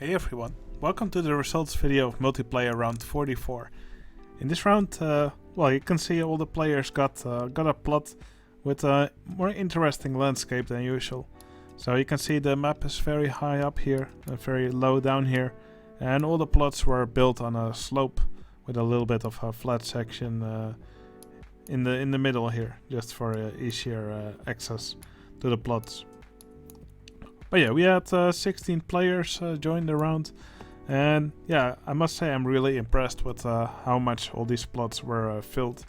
Hey everyone, welcome to the results video of multiplayer round 44. In this round, you can see all the players got a plot with a more interesting landscape than usual. So you can see the map is very high up here and very low down here, and all the plots were built on a slope with a little bit of a flat section in the middle here, just for easier access to the plots. But yeah, we had 16 players join the round, and yeah, I must say I'm really impressed with how much all these plots were filled.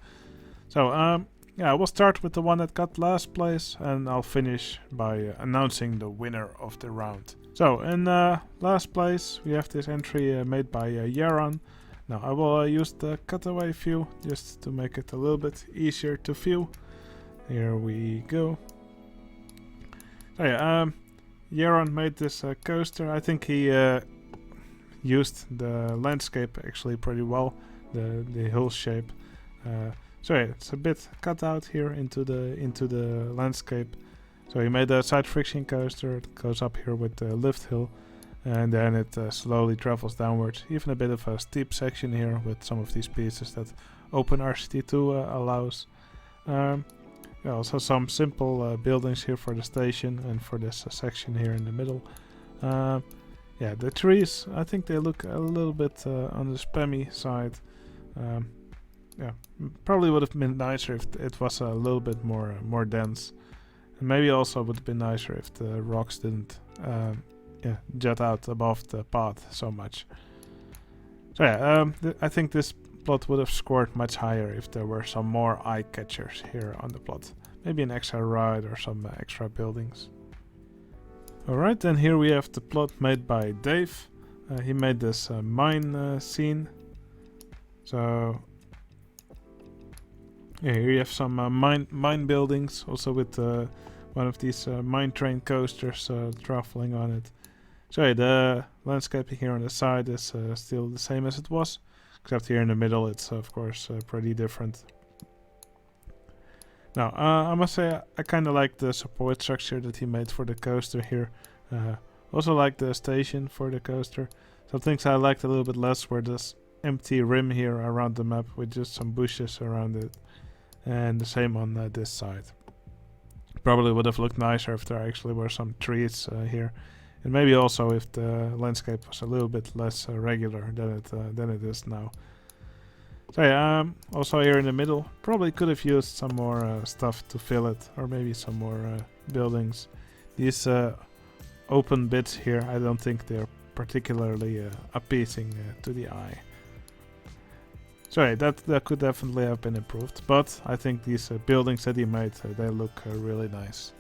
So yeah, we'll start with the one that got last place, and I'll finish by announcing the winner of the round. So in last place we have this entry made by Yaron. Now I will use the cutaway view just to make it a little bit easier to view. Here we go. So yeah, Yaron made this coaster. I think he used the landscape actually pretty well, the hill shape. So yeah, it's a bit cut out here into the landscape. So he made a side friction coaster. It goes up here with the lift hill, and then it slowly travels downwards. Even a bit of a steep section here with some of these pieces that OpenRCT2 allows. Yeah, also some simple buildings here for the station and for this section here in the middle. Yeah, the trees, I think they look a little bit on the spammy side. Yeah, probably would have been nicer if it was a little bit more dense. And maybe also would have been nicer if the rocks didn't jet out above the path so much. So yeah, I think this plot would have scored much higher if there were some more eye catchers here on the plot. Maybe an extra ride or some extra buildings. Alright, then here we have the plot made by Dave. He made this mine scene. So yeah, here you have some mine buildings, also with one of these mine train coasters traveling on it. So yeah, the landscaping here on the side is still the same as it was, except here in the middle it's of course pretty different. Now I must say I kind of like the support structure that he made for the coaster here. Also like the station for the coaster. Some things I liked a little bit less were this empty rim here around the map with just some bushes around it. And the same on this side. Probably would have looked nicer if there actually were some trees here. And maybe also if the landscape was a little bit less regular than it is now. So yeah, also here in the middle, probably could have used some more stuff to fill it, or maybe some more buildings. These open bits here, I don't think they're particularly appeasing to the eye. So yeah, that could definitely have been improved, but I think these buildings that he made, they look really nice.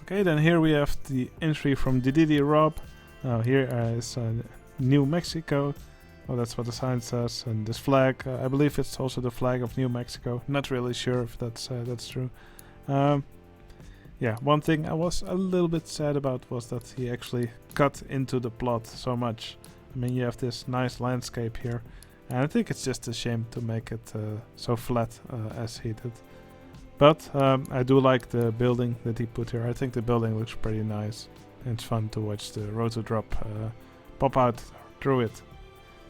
Okay, then here we have the entry from Didi Rob. Here is New Mexico. Well, that's what the sign says, and this flag, I believe it's also the flag of New Mexico. Not really sure if that's true. Yeah, one thing I was a little bit sad about was that he actually cut into the plot so much. I mean, you have this nice landscape here, and I think it's just a shame to make it so flat as he did. But I do like the building that he put here. I think the building looks pretty nice, and it's fun to watch the roto-drop pop out through it.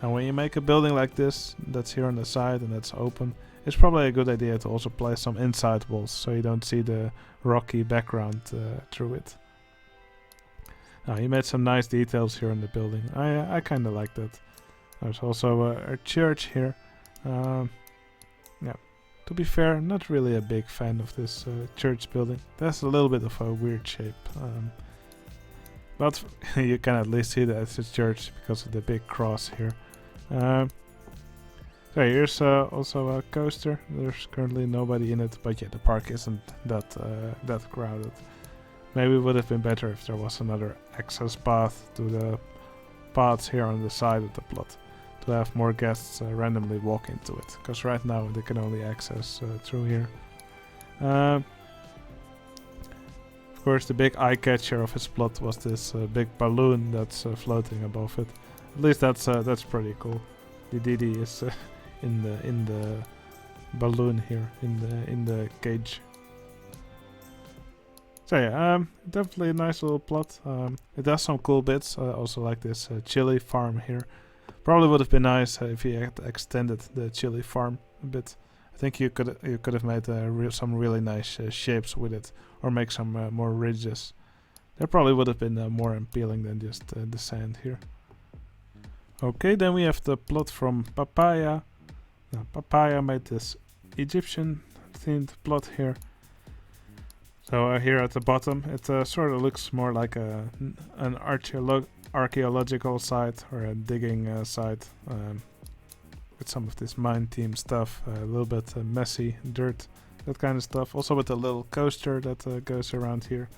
And when you make a building like this, that's here on the side and that's open, it's probably a good idea to also place some inside walls so you don't see the rocky background through it. Now, he made some nice details here on the building. I kind of like that. There's also a church here. Yeah, to be fair, not really a big fan of this church building. That's a little bit of a weird shape. But you can at least see that it's a church because of the big cross here. So here's also a coaster. There's currently nobody in it, but yeah, the park isn't that crowded. Maybe it would have been better if there was another access path to the paths here on the side of the plot, to have more guests randomly walk into it, because right now they can only access through here. Of course, the big eye catcher of his plot was this big balloon that's floating above it. At least that's pretty cool. The Didi is in the balloon here, in the cage. So yeah, definitely a nice little plot. It does some cool bits. I also like this chili farm here. Probably would have been nice if you had extended the chili farm a bit. I think you could have made some really nice shapes with it, or make some more ridges. That probably would have been more appealing than just the sand here. Okay, then we have the plot from Papaya. Now, Papaya made this Egyptian themed plot here. So here at the bottom, it sort of looks more like an archaeological site or a digging site with some of this mine team stuff, a little bit messy, dirt, that kind of stuff. Also with a little coaster that goes around here.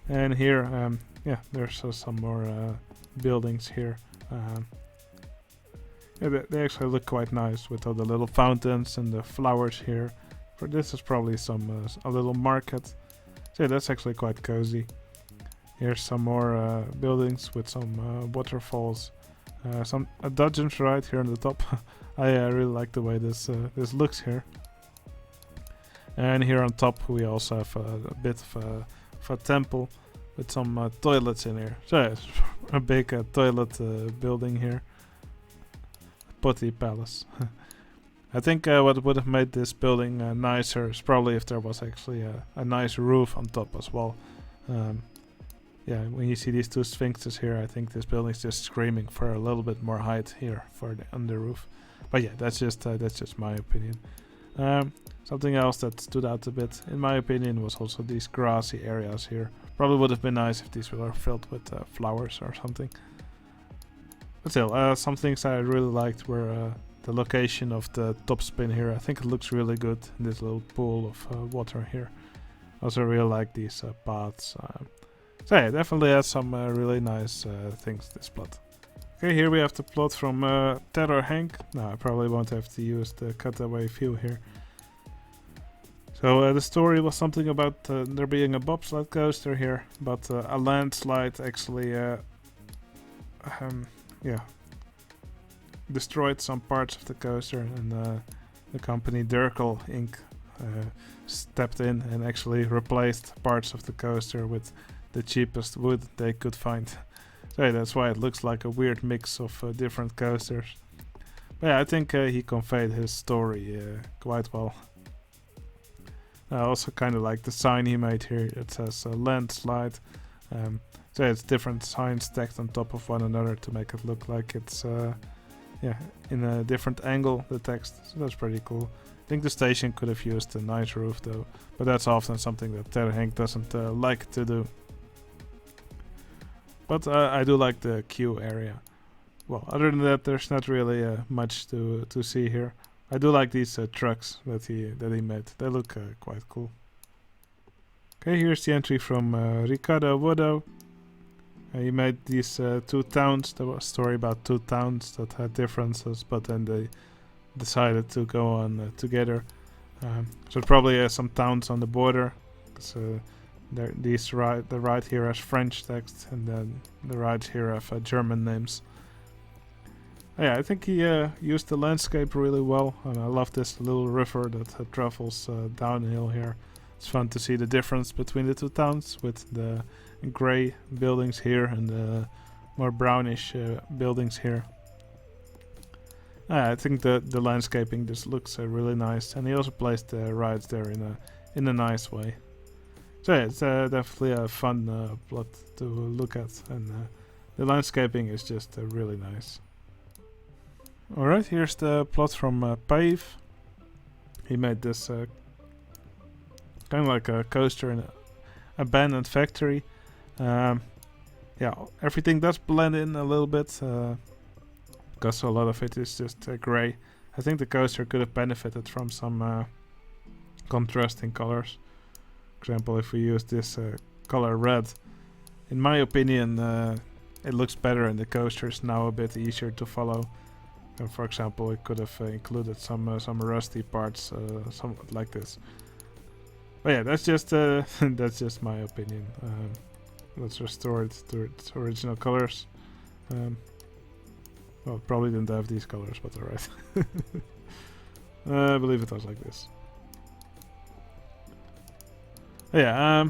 And here, yeah, there's some more buildings here. Yeah, they actually look quite nice with all the little fountains and the flowers here. For this is probably a little market. So yeah, that's actually quite cozy. Here's some more buildings with some waterfalls. A dungeons right here on the top. I really like the way this looks here. And here on top we also have a bit of a temple with some toilets in here. So yeah, it's a big toilet building here. Potty palace. I think what would have made this building nicer is probably if there was actually a nice roof on top as well. Yeah, when you see these two sphinxes here, I think this building is just screaming for a little bit more height here for on the roof. But yeah, that's just my opinion. Something else that stood out a bit, in my opinion, was also these grassy areas here. Probably would have been nice if these were filled with flowers or something. But still, some things I really liked were the location of the top spin here. I think it looks really good in this little pool of water here. Also really like these paths. So yeah, definitely has some really nice things, this plot. Okay, here we have the plot from Terror Hank. Now I probably won't have to use the cutaway view here. So the story was something about there being a bobsled coaster here, but a landslide actually yeah, destroyed some parts of the coaster, and the company Durkle Inc. Stepped in and actually replaced parts of the coaster with the cheapest wood they could find. So yeah, that's why it looks like a weird mix of different coasters. But yeah, I think he conveyed his story quite well. I also kind of like the sign he made here. It says landslide. So it's different signs stacked on top of one another to make it look like it's yeah, in a different angle, the text. So that's pretty cool. I think the station could have used a nice roof though, but that's often something that Terror Hank doesn't like to do. But I do like the queue area. Well, other than that, there's not really much to see here. I do like these trucks that he made. They look quite cool. Okay, here's the entry from Ricardo Wodo. He made these two towns. There was a story about two towns that had differences, but then they decided to go on together. So probably some towns on the border. So the right here has French text, and then the right here have German names. Yeah, I think he used the landscape really well, and I love this little river that travels downhill here. It's fun to see the difference between the two towns, with the grey buildings here and the more brownish buildings here. I think the landscaping just looks really nice, and he also placed the rides there in a nice way. So yeah, it's definitely a fun plot to look at, and the landscaping is just really nice. Alright, here's the plot from Pave. He made this kind of like a coaster in an abandoned factory. Yeah, everything does blend in a little bit, because a lot of it is just grey. I think the coaster could have benefited from some contrasting colors. For example, if we use this color red, in my opinion, it looks better, and the coaster is now a bit easier to follow. And for example, it could have included some rusty parts, somewhat like this. But yeah, that's just that's just my opinion. Let's restore it to its original colors. Well, probably didn't have these colors, but alright. I believe it was like this. Yeah,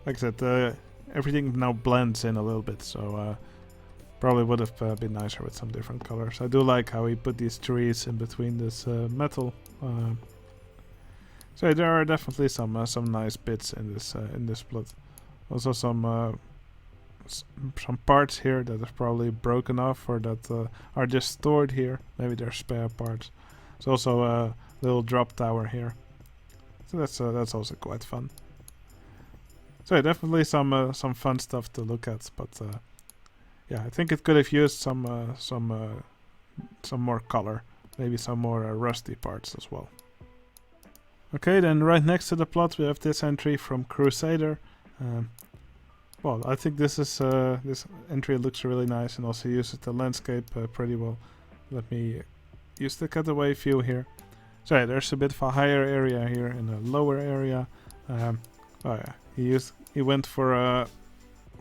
like I said, everything now blends in a little bit, so probably would have been nicer with some different colors. I do like how he put these trees in between this metal. So there are definitely some nice bits in this plot. Also some parts here that are probably broken off or that are just stored here. Maybe they're spare parts. There's also a little drop tower here. So that's also quite fun. So yeah, definitely some fun stuff to look at, but yeah, I think it could have used some more color, maybe some more rusty parts as well. Okay, then right next to the plot we have this entry from Crusader. Well, I think this entry looks really nice and also uses the landscape pretty well. Let me use the cutaway view here. So yeah, there's a bit of a higher area here and a lower area. Oh yeah, he went for a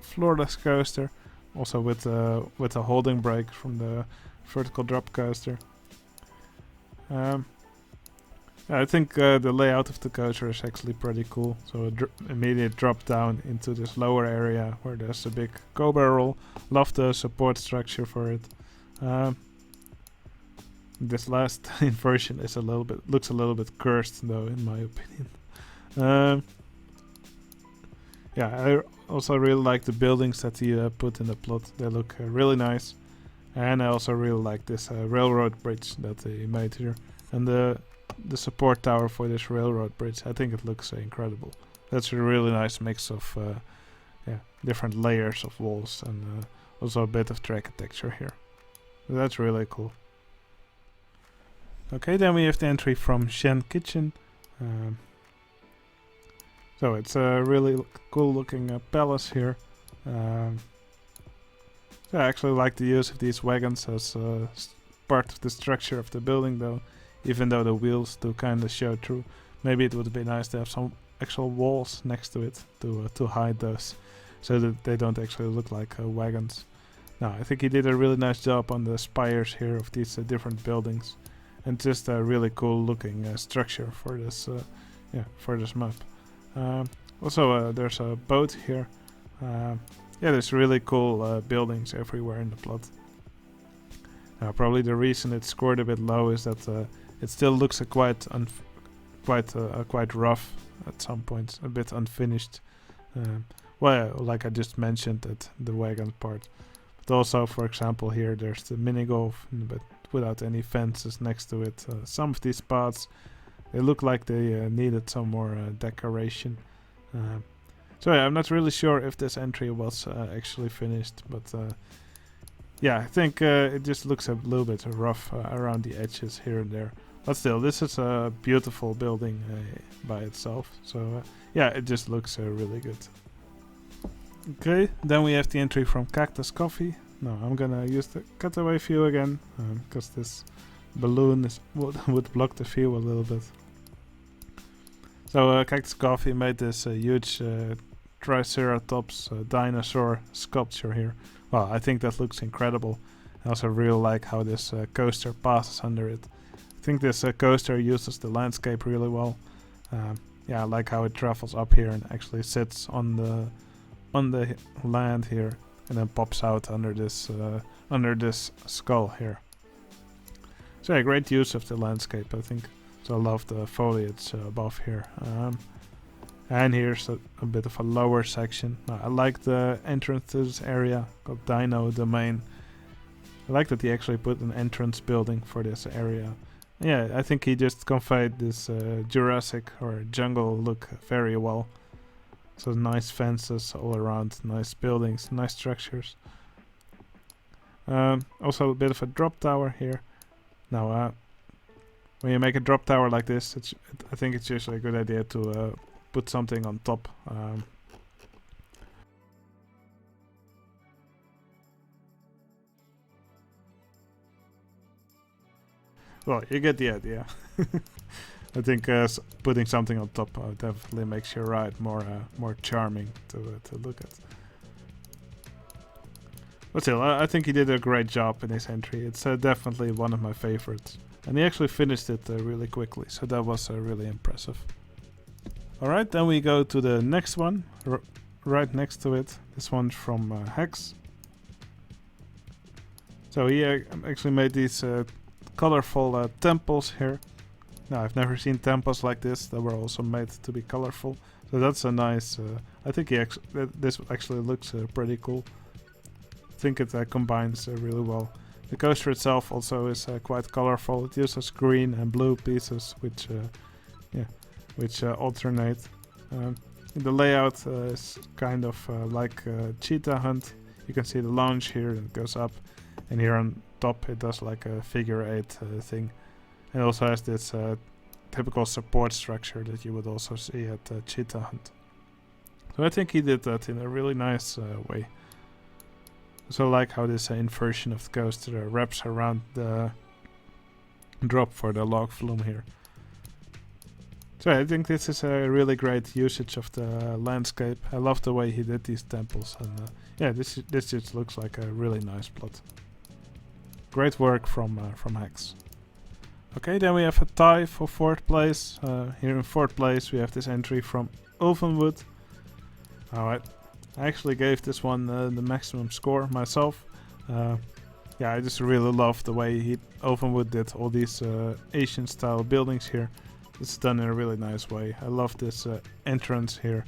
floorless coaster, also with a holding brake from the vertical drop coaster. I think the layout of the coaster is actually pretty cool. So immediate drop down into this lower area where there's a big cobra roll. Love the support structure for it. This last inversion is looks a little bit cursed though, in my opinion. Yeah, I also really like the buildings that he put in the plot. They look really nice, and I also really like this railroad bridge that he made here, and the support tower for this railroad bridge. I think it looks incredible. That's a really nice mix of different layers of walls and also a bit of track texture here. That's really cool. Okay, then we have the entry from Shen Kitchen. So it's a really cool looking palace here. So I actually like the use of these wagons as part of the structure of the building though, even though the wheels do kind of show through. Maybe it would be nice to have some actual walls next to it to hide those, so that they don't actually look like wagons. Now I think he did a really nice job on the spires here of these different buildings, and just a really cool looking structure for this map. Also there's a boat here. Yeah, there's really cool buildings everywhere in the plot. Probably the reason it's scored a bit low is that it still looks quite rough at some points, a bit unfinished. Well, like I just mentioned at the wagon part. But also, for example, here there's the mini golf, but without any fences next to it. Some of these spots, they look like they needed some more decoration. So yeah, I'm not really sure if this entry was actually finished, but yeah, I think it just looks a little bit rough around the edges here and there. But still, this is a beautiful building by itself. So yeah, it just looks really good. Okay, then we have the entry from Cactus Coffee. Now I'm gonna use the cutaway view again, because this balloon would block the view a little bit. So Cactus Coffee made this huge Triceratops dinosaur sculpture here. Well, I think that looks incredible. I also really like how this coaster passes under it. I think this coaster uses the landscape really well. Yeah, I like how it travels up here and actually sits on the land here, and then pops out under this skull here. So yeah, great use of the landscape, I think. So I love the foliage above here. And here's a bit of a lower section. I like the entrance to this area called Dino Domain. I like that he actually put an entrance building for this area. Yeah, I think he just conveyed this Jurassic or jungle look very well. So nice fences all around, nice buildings, nice structures. Also a bit of a drop tower here. Now, when you make a drop tower like this, I think it's usually a good idea to put something on top. Well, you get the idea. I think putting something on top definitely makes your ride more charming to look at. But still, I think he did a great job in his entry. It's definitely one of my favorites. And he actually finished it really quickly, so that was really impressive. Alright, then we go to the next one. right next to it. This one's from Hex. So he actually made these colorful temples here. Now, I've never seen temples like this that were also made to be colorful. So that's a nice... I think this actually looks pretty cool. I think it combines really well. The coaster itself also is quite colorful. It uses green and blue pieces, which alternate. The layout is kind of like Cheetah Hunt. You can see the lounge here, and it goes up, and here on top it does like a figure 8 thing. It also has this typical support structure that you would also see at Cheetah Hunt. So I think he did that in a really nice way. So I like how this inversion of the coaster wraps around the drop for the log flume here. So I think this is a really great usage of the landscape. I love the way he did these temples, and yeah, this just looks like a really nice plot. Great work from Hex. Okay, then we have a tie for 4th place. Here in 4th place we have this entry from Ovenwood. Alright, I actually gave this one the maximum score myself. Yeah, I just really love the way Ovenwood did all these Asian style buildings here. It's done in a really nice way. I love this entrance here.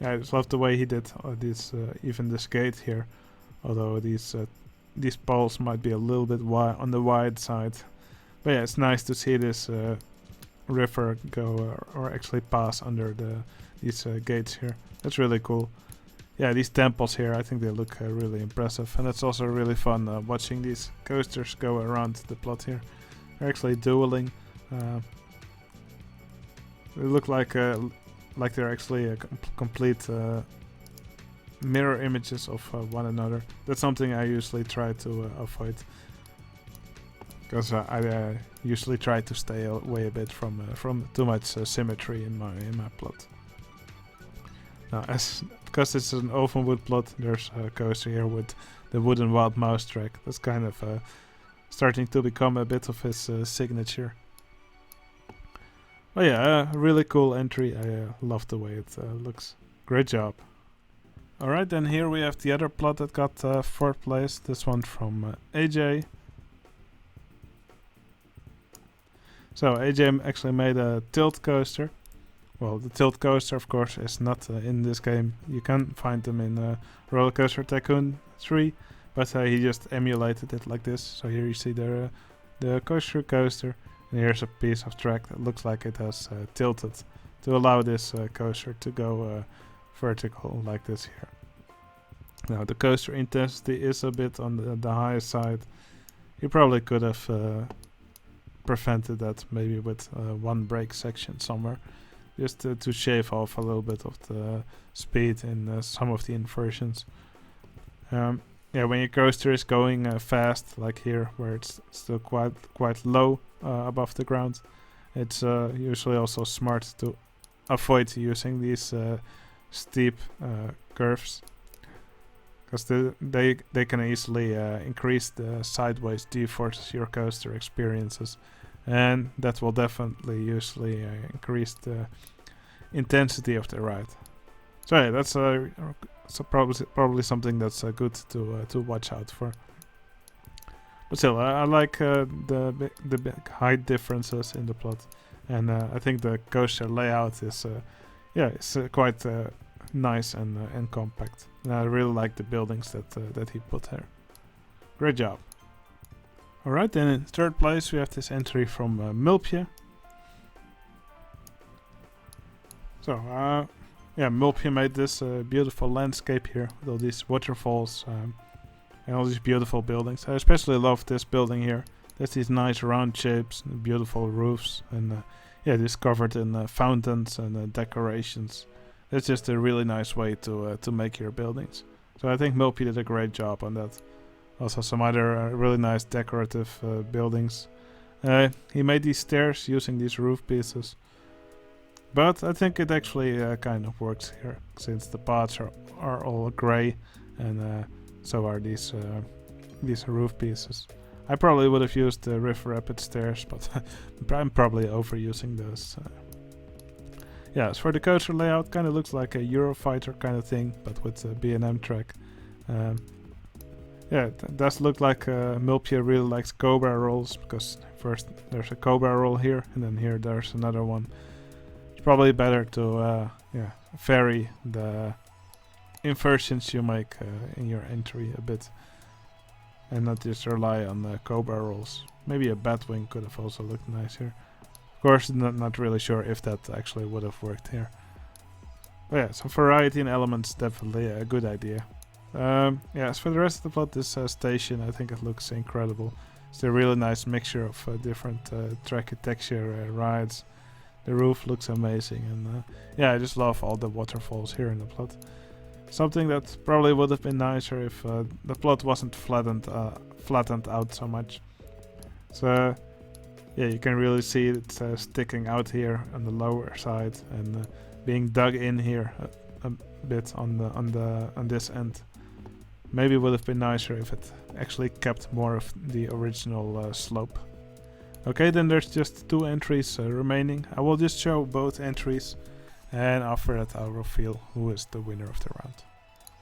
Yeah, I just love the way he did even this gate here. Although these poles might be a little bit on the wide side. But yeah, it's nice to see this river go or actually pass under these gates here. That's really cool. Yeah, these temples here, I think they look really impressive. And it's also really fun watching these coasters go around the plot here. They're actually dueling. They look like they're actually complete mirror images of one another. That's something I usually try to avoid. Because I usually try to stay away a bit from too much symmetry in my plot. Now, because it's an Ovenwood plot, there's a coaster here with the wooden wild mouse track. That's kind of starting to become a bit of his signature. But yeah, a really cool entry. I love the way it looks. Great job. Alright, then here we have the other plot that got 4th place. This one from AJ. So AJ actually made a tilt coaster. Well, the tilt coaster, of course, is not in this game. You can find them in Roller Coaster Tycoon 3, but he just emulated it like this. So here you see the coaster, and here's a piece of track that looks like it has tilted to allow this coaster to go vertical like this here. Now the coaster intensity is a bit on the higher side. You probably could have prevented that maybe with one brake section somewhere, just to shave off a little bit of the speed in some of the inversions. Yeah, when your coaster is going fast, like here, where it's still quite low above the ground, it's usually also smart to avoid using these steep curves, because they can easily increase the sideways g-forces your coaster experiences, and that will definitely usually increase the intensity of the ride. So yeah, that's probably something that's good to watch out for. But still, I like the big height differences in the plot, and I think the coaster layout is it's quite nice and compact. And I really like the buildings that he put there. Great job. Alright, then in 3rd place we have this entry from Mulpje. So, yeah, Mulpje made this beautiful landscape here with all these waterfalls and all these beautiful buildings. I especially love this building here. There's these nice round shapes and beautiful roofs, and yeah, this covered in fountains and decorations. It's just a really nice way to make your buildings. So I think Mulpje did a great job on that. Also some other really nice decorative buildings. He made these stairs using these roof pieces. But I think it actually kind of works here, since the paths are all grey, and so are these roof pieces. I probably would have used the River Rapid stairs, but I'm probably overusing those. Yeah, as for the coaster layout, kind of looks like a Eurofighter kind of thing, but with a B&M track. Yeah, it does look like Mulpia really likes Cobra rolls, because first there's a Cobra roll here, and then here there's another one. It's probably better to vary the inversions you make in your entry a bit, and not just rely on the Cobra rolls. Maybe a Batwing could have also looked nice here. Of course, not really sure if that actually would have worked here. But yeah, some variety in elements, definitely a good idea. Yeah, as for the rest of the plot, this station, I think it looks incredible. It's a really nice mixture of different track texture rides. The roof looks amazing, and yeah, I just love all the waterfalls here in the plot. Something that probably would have been nicer if the plot wasn't flattened out so much. So yeah, you can really see it sticking out here on the lower side and being dug in here a bit on this end. Maybe would have been nicer if it actually kept more of the original slope. Okay, then there's just 2 entries remaining. I will just show both entries, and after that I'll reveal who is the winner of the round.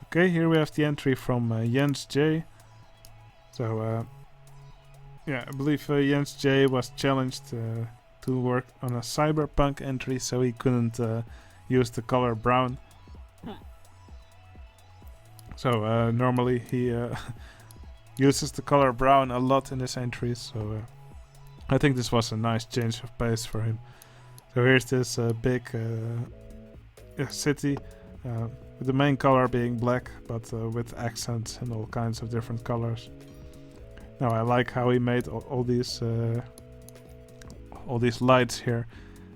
Okay, here we have the entry from Jens J. So yeah, I believe Jens J was challenged to work on a cyberpunk entry, so he couldn't use the color brown. So normally he uses the color brown a lot in his entries, so I think this was a nice change of pace for him. So here's this big city with the main color being black, but with accents and all kinds of different colors. Now I like how he made all these lights here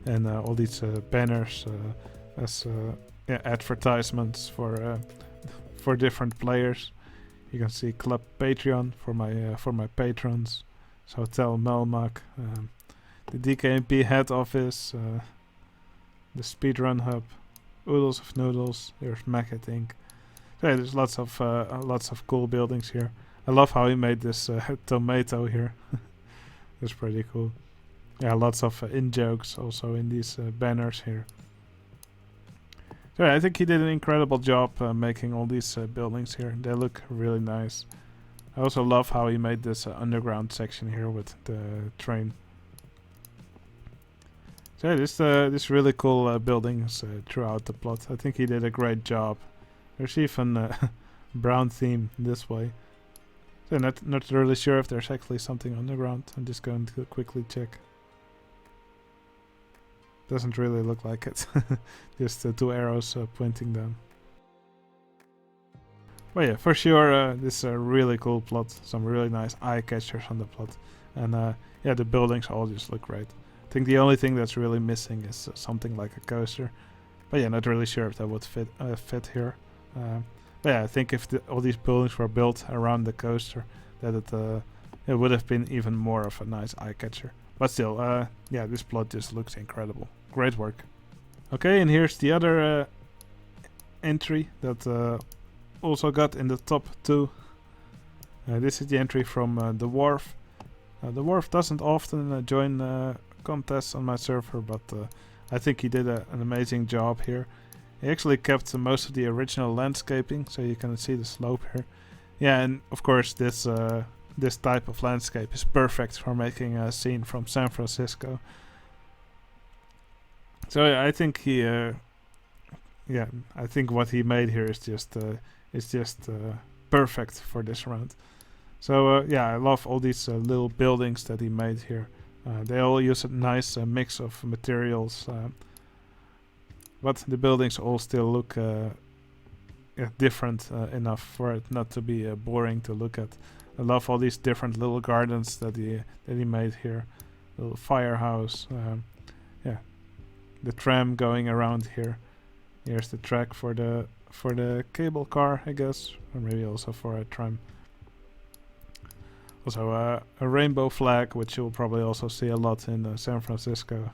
and all these banners as advertisements for different players. You can see Club Patreon for my patrons, Hotel Melmac, the DKMP head office, the speedrun hub, Oodles of Noodles. There's Macket Inc. So yeah, there's lots of cool buildings here. I love how he made this tomato here. That's pretty cool. Yeah, lots of in-jokes also in these banners here. So yeah, I think he did an incredible job making all these buildings here. They look really nice. I also love how he made this underground section here with the train. So yeah, this really cool buildings throughout the plot. I think he did a great job. There's even a brown theme this way. So not really sure if there's actually something underground. I'm just going to quickly check. Doesn't really look like it. Just 2 arrows pointing down. Well yeah, for sure this is a really cool plot. Some really nice eye catchers on the plot. And yeah, the buildings all just look great. I think the only thing that's really missing is something like a coaster. But yeah, not really sure if that would fit here. But yeah, I think if all these buildings were built around the coaster, that it would have been even more of a nice eye catcher. But still, yeah, this plot just looks incredible. Great work. Okay, and here's the other entry that also got in the top 2. This is the entry from The Wharf. The Wharf doesn't often join contests on my server, but I think he did an amazing job here. He actually kept most of the original landscaping, so you can see the slope here. Yeah, and of course this type of landscape is perfect for making a scene from San Francisco. So yeah, I think I think what he made here is just perfect for this round. So yeah, I love all these little buildings that he made here. They all use a nice mix of materials, but the buildings all still look different enough for it not to be boring to look at. I love all these different little gardens that he made here. Little firehouse. Yeah, the tram going around here. Here's the track for the cable car, I guess, or maybe also for a tram. Also a rainbow flag, which you'll probably also see a lot in San Francisco.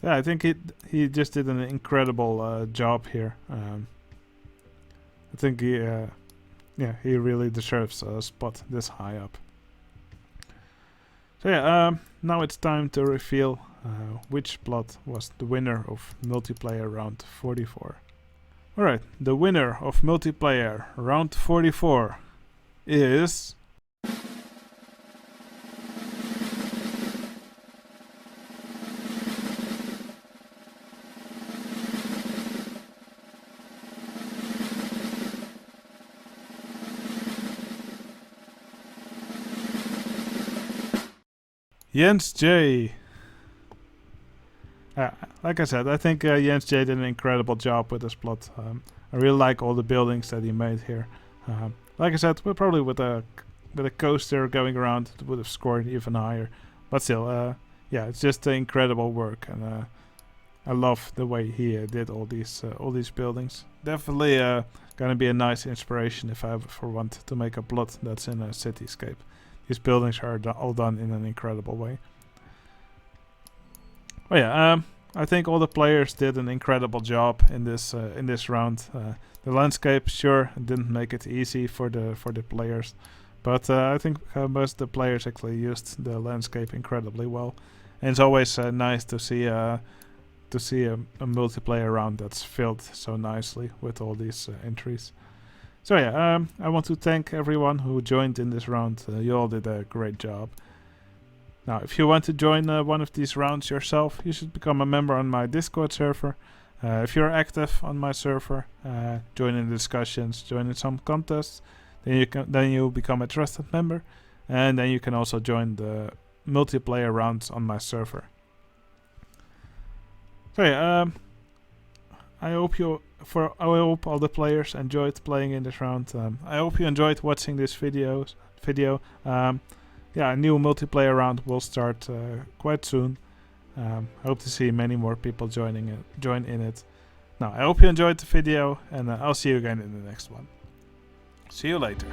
Yeah, I think he just did an incredible job here. I think he really deserves a spot this high up. So yeah, now it's time to reveal which plot was the winner of multiplayer round 44. Alright, the winner of multiplayer round 44 is... Jens J. Like I said, I think Jens J did an incredible job with this plot. I really like all the buildings that he made here. Like I said, we're probably with a coaster going around, it would have scored even higher. But still, yeah, it's just incredible work, and I love the way he did all these buildings. Definitely gonna be a nice inspiration if I ever want to make a plot that's in a cityscape. These buildings are all done in an incredible way. Oh yeah, I think all the players did an incredible job in this round. The landscape, sure, didn't make it easy for the players, but I think most of the players actually used the landscape incredibly well. And it's always nice to see a multiplayer round that's filled so nicely with all these entries. So yeah, I want to thank everyone who joined in this round. You all did a great job. Now, if you want to join one of these rounds yourself, you should become a member on my Discord server. If you're active on my server, join in the discussions, join in some contests, then you become a trusted member, and then you can also join the multiplayer rounds on my server. So yeah, I hope all the players enjoyed playing in this round. I hope you enjoyed watching this video. Yeah, a new multiplayer round will start quite soon. I hope to see many more people join in it. Now, I hope you enjoyed the video, and I'll see you again in the next one. See you later.